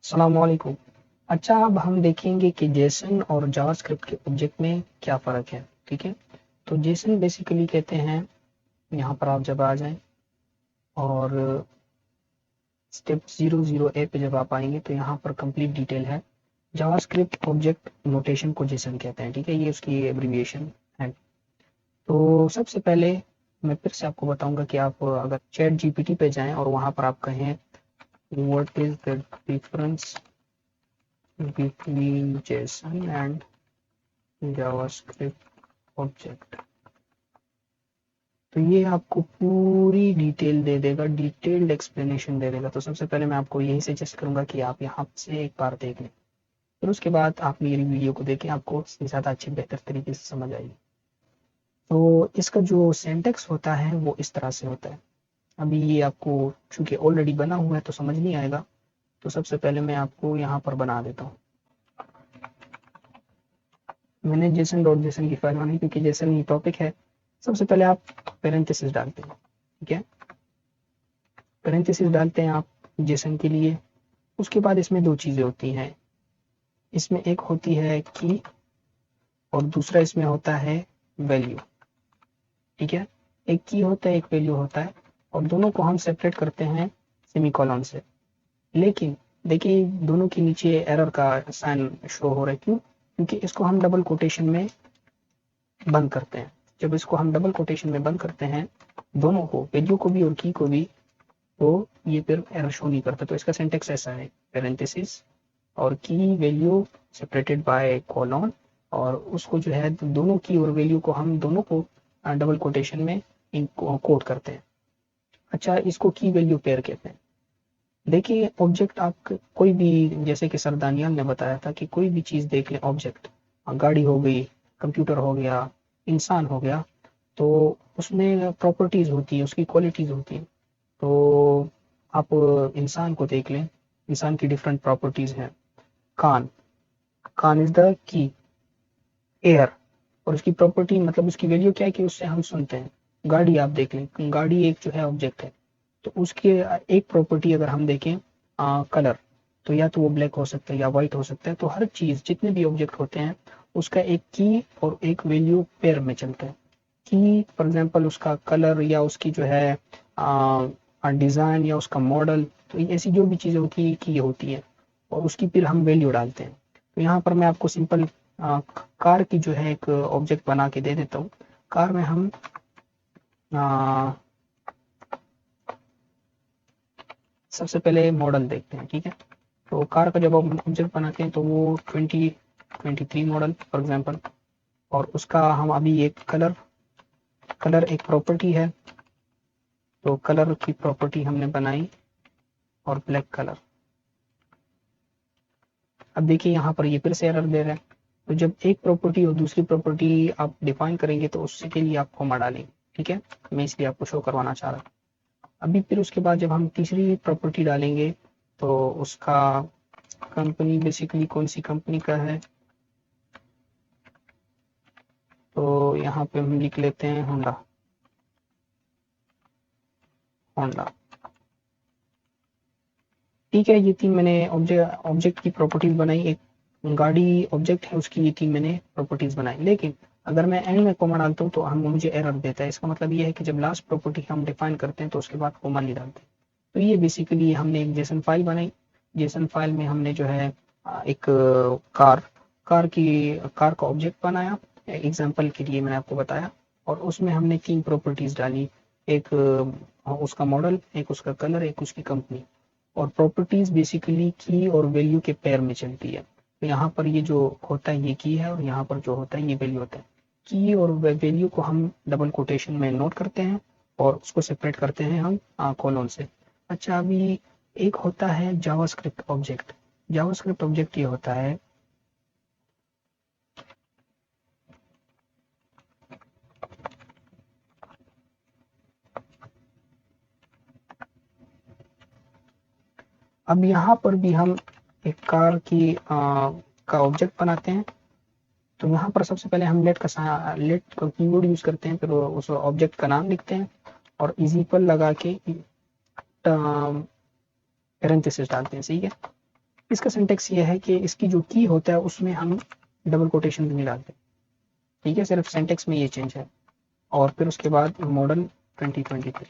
अस्सलामुअलैकुम। अच्छा, अब हम देखेंगे कि जेसन और जावास्क्रिप्ट के ऑब्जेक्ट में क्या फ़र्क है। ठीक है, तो जेसन बेसिकली कहते हैं, यहाँ पर आप जब आ जाएं और स्टेप 00 पे जब आप आएंगे तो यहाँ पर कंप्लीट डिटेल है। जावास्क्रिप्ट ऑब्जेक्ट नोटेशन को जेसन कहते हैं। ठीक है, ये उसकी एब्रिविएशन है। तो सबसे पहले मैं फिर से आपको बताऊंगा कि आप अगर चैट जीपीटी पे जाएं और वहां पर आप कहें what is the difference between Jason and JavaScript object, तो ये आपको पूरी डिटेल दे देगा, डिटेल्ड एक्सप्लेनेशन दे देगा। तो सबसे पहले मैं आपको यही सजेस्ट करूंगा कि आप यहाँ से एक बार देख लें, फिर उसके बाद आप मेरी वीडियो को देखें, आपको ज़्यादा अच्छी बेहतर तरीके से समझ आएगी। तो इसका जो सिंटैक्स होता है वो इस तरह से होता है। अभी ये आपको चूंकि ऑलरेडी बना हुआ है तो समझ नहीं आएगा, तो सबसे पहले मैं आपको यहाँ पर बना देता हूँ। मैंने जेसन डॉट जेसन की फाइल बनाई क्योंकि जेसन ये टॉपिक है। सबसे पहले आप पेरेंथेसिस डालते हैं। ठीक है, पेरेंथेसिस डालते हैं आप जेसन के लिए। उसके बाद इसमें दो चीज़ें होती हैं, इसमें एक होती है की और दूसरा इसमें होता है वैल्यू। ठीक है, एक की होता है, एक वैल्यू होता है, और दोनों को हम सेपरेट करते हैं सेमीकोलन से। लेकिन देखिए दोनों के नीचे एरर का साइन शो हो रहा है, क्यों? क्योंकि इसको हम डबल कोटेशन में बंद करते हैं। जब इसको हम डबल कोटेशन में बंद करते हैं, दोनों को, वैल्यू को भी और की को भी, तो ये फिर एरर शो नहीं करता। तो इसका सिंटेक्स ऐसा है, पेरेंथेसिस और की वैल्यू सेपरेटेड बाय कोलन, और उसको जो है दोनों की और वैल्यू को हम दोनों को डबल कोटेशन में इनको कोड करते हैं। अच्छा, इसको की वैल्यू पेयर कहते हैं। देखिए ऑब्जेक्ट, आप कोई भी, जैसे कि सर दानियाल ने बताया था कि कोई भी चीज़ देख लें, ऑब्जेक्ट, गाड़ी हो गई, कंप्यूटर हो गया, इंसान हो गया, तो उसमें प्रॉपर्टीज होती है, उसकी क्वालिटीज होती है। तो आप इंसान को देख लें, इंसान की डिफरेंट प्रॉपर्टीज हैं। कान, कान इज द की। एयर, और उसकी प्रॉपर्टी मतलब उसकी वैल्यू क्या है कि उससे हम सुनते हैं। गाड़ी आप देख लें, गाड़ी एक जो है ऑब्जेक्ट है, तो उसके एक प्रॉपर्टी अगर हम देखें, कलर, तो या तो वो ब्लैक हो सकता है या व्हाइट हो सकता है। तो हर चीज, जितने भी ऑब्जेक्ट होते हैं, उसका एक की और एक वैल्यू पेयर में चलता है। की फॉर एग्जांपल उसका कलर या उसकी जो है डिजाइन या उसका मॉडल, तो ऐसी जो भी चीजें होती है की होती है, और उसकी फिर हम वैल्यू डालते हैं। तो यहाँ पर मैं आपको सिंपल कार की जो है एक ऑब्जेक्ट बना के दे देता हूँ। कार में हम आ, सबसे पहले मॉडल देखते हैं। ठीक है, तो कार का जब हम ऑब्जेक्ट बनाते हैं तो वो 2023 मॉडल फॉर एग्जांपल, और उसका हम अभी एक कलर, कलर एक प्रॉपर्टी है, तो कलर की प्रॉपर्टी हमने बनाई, और ब्लैक कलर। अब देखिए यहाँ पर ये फिर से एरर दे रहा है। तो जब एक प्रॉपर्टी और दूसरी प्रॉपर्टी आप डिफाइन करेंगे तो उसके लिए आप कॉमा डालेंगे। ठीक है, मैं इसलिए आपको शो करवाना चाह रहा हूँ। अभी फिर उसके बाद जब हम तीसरी प्रॉपर्टी डालेंगे, तो उसका कंपनी बेसिकली कौन सी कंपनी का है, तो यहाँ पे हम लिख लेते हैं होंडा, होंडा। ठीक है, ये तीन मैंने ऑब्जेक्ट की प्रॉपर्टीज बनाई। एक गाड़ी ऑब्जेक्ट है, उसकी ये तीन मैंने प्रॉपर्टीज बनाई। लेकिन अगर मैं एंड में कॉमा डालता हूँ तो हम मुझे एरर देता है। इसका मतलब ये है कि जब लास्ट प्रॉपर्टी हम डिफाइन करते हैं तो उसके बाद कॉमा नहीं डालते। तो ये बेसिकली हमने एक जेसन फाइल बनाई। जेसन फाइल में हमने जो है एक कार, कार का ऑब्जेक्ट बनाया, एग्जाम्पल के लिए मैंने आपको बताया, और उसमें हमने तीन प्रॉपर्टीज डाली। एक उसका मॉडल, एक उसका कलर, एक उसकी कंपनी। और प्रॉपर्टीज बेसिकली की और वैल्यू के पेयर में चलती है। तो यहाँ पर ये जो होता है ये की है, और यहाँ पर जो होता है ये वैल्यू होता है। की और वैल्यू को हम डबल कोटेशन में नोट करते हैं, और उसको सेपरेट करते हैं हम कोलोन से। अच्छा, अभी एक होता है जावास्क्रिप्ट ऑब्जेक्ट। जावास्क्रिप्ट ऑब्जेक्ट ये होता है, अब यहाँ पर भी हम एक कार की का ऑब्जेक्ट बनाते हैं। तो यहाँ पर सबसे पहले हम लेट का कीवर्ड यूज करते हैं, फिर उस ऑब्जेक्ट का नाम लिखते हैं, और इज इक्वल लगा के पैरेंथेसिस डालते हैं। सही है, इसका सिंटेक्स ये है कि इसकी जो की होता है उसमें हम डबल कोटेशन नहीं डालते, ठीक है, सिर्फ सिंटेक्स में ये चेंज है। और फिर उसके बाद मॉडल 2023,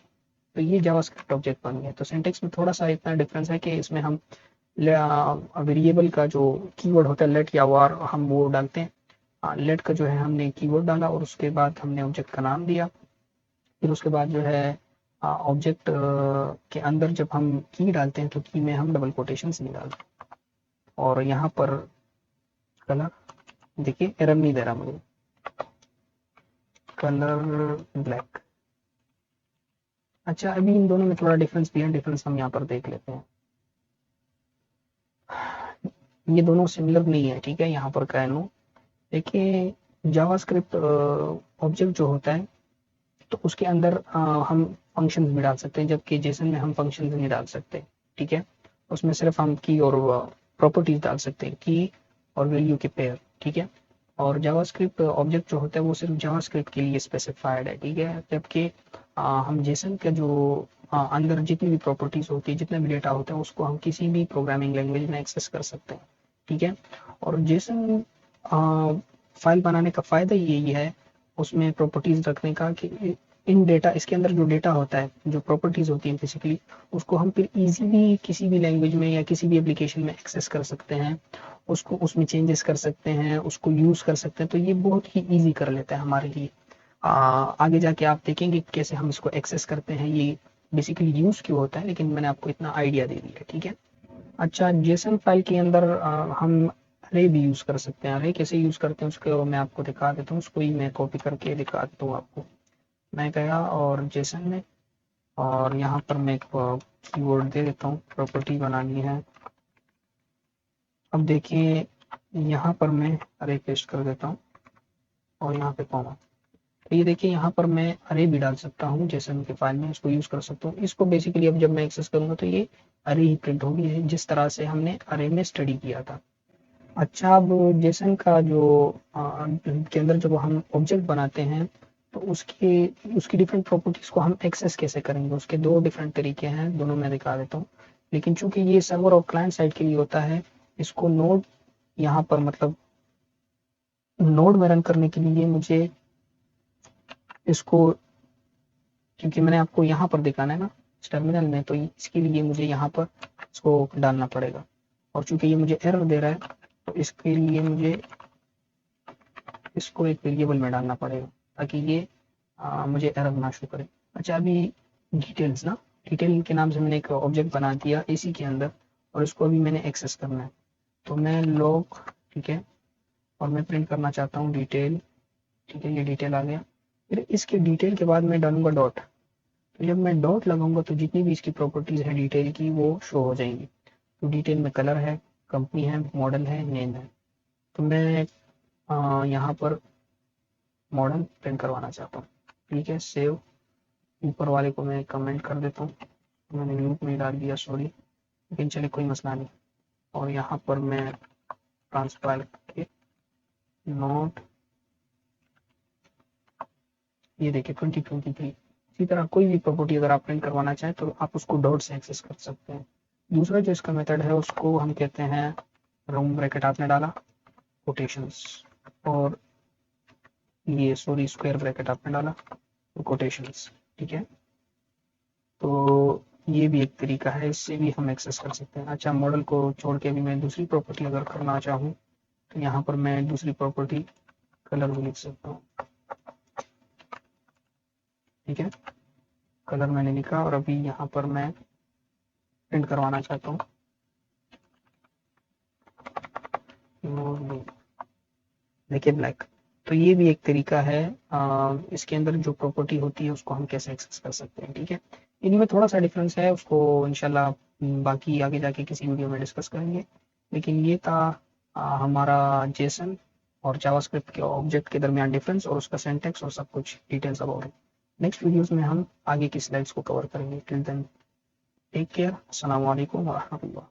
तो ये जावास्क्रिप्ट ऑब्जेक्ट बन गया। तो सिंटेक्स में थोड़ा सा इतना डिफरेंस है कि इसमें हम वेरिएबल का जो कीवर्ड होता है लेट या वार हम वो डालते हैं। लेट का जो है हमने कीवर्ड डाला और उसके बाद हमने ऑब्जेक्ट का नाम दिया। फिर उसके बाद जो है ऑब्जेक्ट के अंदर जब हम की डालते हैं तो की में हम डबल कोटेशन नहीं डालते। और यहाँ पर कलर देखिए एरर नहीं दे रहा मुझे, कलर ब्लैक। अच्छा, अभी इन दोनों में थोड़ा डिफरेंस भी है, डिफरेंस हम यहाँ पर देख लेते हैं। ये दोनों सिमिलर नहीं है, ठीक है, यहाँ पर कहनो देखिए जावास्क्रिप्ट ऑब्जेक्ट जो होता है तो उसके अंदर हम फंक्शंस भी डाल सकते हैं, जबकि जेसन में हम फंक्शंस नहीं डाल सकते, ठीक है। उसमें सिर्फ हम की और प्रॉपर्टीज डाल सकते हैं, की और वैल्यू के पेयर, ठीक है। और जावास्क्रिप्ट ऑब्जेक्ट जो होता है वो सिर्फ जावास्क्रिप्ट के लिए स्पेसिफाइड है, ठीक है। जबकि हम जेसन का जो अंदर जितनी भी प्रॉपर्टीज होती है, जितना भी डेटा होता है, उसको हम किसी भी प्रोग्रामिंग लैंग्वेज में एक्सेस कर सकते हैं, ठीक है। और जेसन फाइल बनाने का फायदा यही है उसमें प्रॉपर्टीज रखने का कि इन डेटा, इसके अंदर जो डेटा होता है, जो प्रॉपर्टीज होती है बेसिकली, उसको हम फिर इजीली किसी भी लैंग्वेज में या किसी भी एप्लीकेशन में एक्सेस कर सकते हैं, उसको उसमें चेंजेस कर सकते हैं, उसको यूज कर सकते हैं। तो ये बहुत ही ईजी कर लेता है हमारे लिए। आगे जाके आप देखेंगे कैसे हम इसको एक्सेस करते हैं, ये बेसिकली यूज क्यों होता है, लेकिन मैंने आपको इतना आइडिया दे दिया, ठीक है। अच्छा, जेसन फाइल के अंदर हम अरे भी यूज कर सकते हैं। अरे कैसे यूज करते हैं उसको मैं आपको दिखा देता हूँ, उसको ही मैं कॉपी करके दिखा देता हूँ आपको। मैं गया और जेसन में, और यहाँ पर मैं एक कीवर्ड दे देता हूँ, प्रॉपर्टी बनानी है। अब देखिए यहाँ पर मैं अरे पेस्ट कर देता हूँ और यहाँ पे कॉमा। तो ये देखिए यहाँ पर मैं अरे भी डाल सकता हूँ जेसन के फाइल में, इसको यूज कर सकता हूँ। इसको बेसिकली अब जब मैं एक्सेस करूंगा तो ये अरे ही प्रिंट होगी, जिस तरह से हमने अरे में स्टडी किया था। अच्छा, अब जेसन का जो के अंदर जब हम ऑब्जेक्ट बनाते हैं तो उसकी उसकी डिफरेंट प्रॉपर्टीज को हम एक्सेस कैसे करेंगे, उसके दो डिफरेंट तरीके हैं, दोनों मैं दिखा देता हूँ। लेकिन चूंकि ये सर्वर और क्लाइंट साइड के लिए होता है, इसको नोड यहाँ पर मतलब नोड में रन करने के लिए मुझे इसको, क्योंकि मैंने आपको यहाँ पर दिखाना है ना टर्मिनल में, तो इसके लिए मुझे यहाँ पर इसको डालना पड़ेगा। और चूंकि ये मुझे एरर दे रहा है तो इसके लिए मुझे इसको एक वेरिएबल में डालना पड़ेगा ताकि ये मुझे एरर ना शो करे। अच्छा, अभी डिटेल्स ना, डिटेल के नाम से मैंने एक ऑब्जेक्ट बना दिया इसी के अंदर, और इसको अभी मैंने एक्सेस करना है। तो मैं लॉग, ठीक है, और मैं प्रिंट करना चाहता हूँ डिटेल, ठीक है, ये डिटेल आ गया। फिर इसके डिटेल के बाद मैं डालूंगा डॉट। तो जब मैं डॉट लगाऊंगा तो जितनी भी इसकी प्रॉपर्टीज है डिटेल की वो शो हो जाएंगी। तो डिटेल में कलर है, कंपनी है, मॉडल है, नेम है। तो मैं यहाँ पर मॉडल प्रिंट करवाना चाहता हूँ, ठीक है, सेव। ऊपर वाले को मैं कमेंट कर देता हूँ, मैंने लूप में डाल दिया, सॉरी, लेकिन चलिए कोई मसला नहीं। और यहाँ पर मैं ट्रांसफाइल करके नोट, ये देखिए 2023। इसी तरह कोई भी प्रॉपर्टी अगर आप प्रिंट करवाना चाहें तो आप उसको डॉट से एक्सेस कर सकते हैं। दूसरा जो इसका मेथड है उसको हम कहते हैं राउंड ब्रैकेट, आपने डाला कोटेशंस, और ये सॉरी स्क्वायर ब्रैकेट आपने डाला कोटेशंस, ठीक है। तो ये भी एक तरीका है, इससे भी हम एक्सेस कर सकते हैं। अच्छा, मॉडल को छोड़ के भी मैं दूसरी प्रॉपर्टी अगर करना चाहूँ तो यहाँ पर मैं दूसरी प्रॉपर्टी कलर भी लिख सकता हूँ, ठीक है, कलर मैंने लिखा। और अभी यहाँ पर मैं प्रिंट करवाना चाहता हूँ देखिए ब्लैक। तो ये भी एक तरीका है, इसके अंदर जो प्रॉपर्टी होती है उसको हम कैसे एक्सेस कर सकते हैं, ठीक है। इनमें थोड़ा सा डिफरेंस है, उसको इंशाल्लाह बाकी आगे जाके किसी वीडियो में डिस्कस करेंगे। लेकिन ये था हमारा जेसन और जावास्क्रिप्ट के ऑब्जेक्ट के दरमियान डिफरेंस और उसका सिंटैक्स और सब कुछ details about it. Next videos में हम आगे की स्लाइड्स को कवर करेंगे। टिल देन टेक केयर, अस्सलाम वालेकुम व रहमतुल्लाह।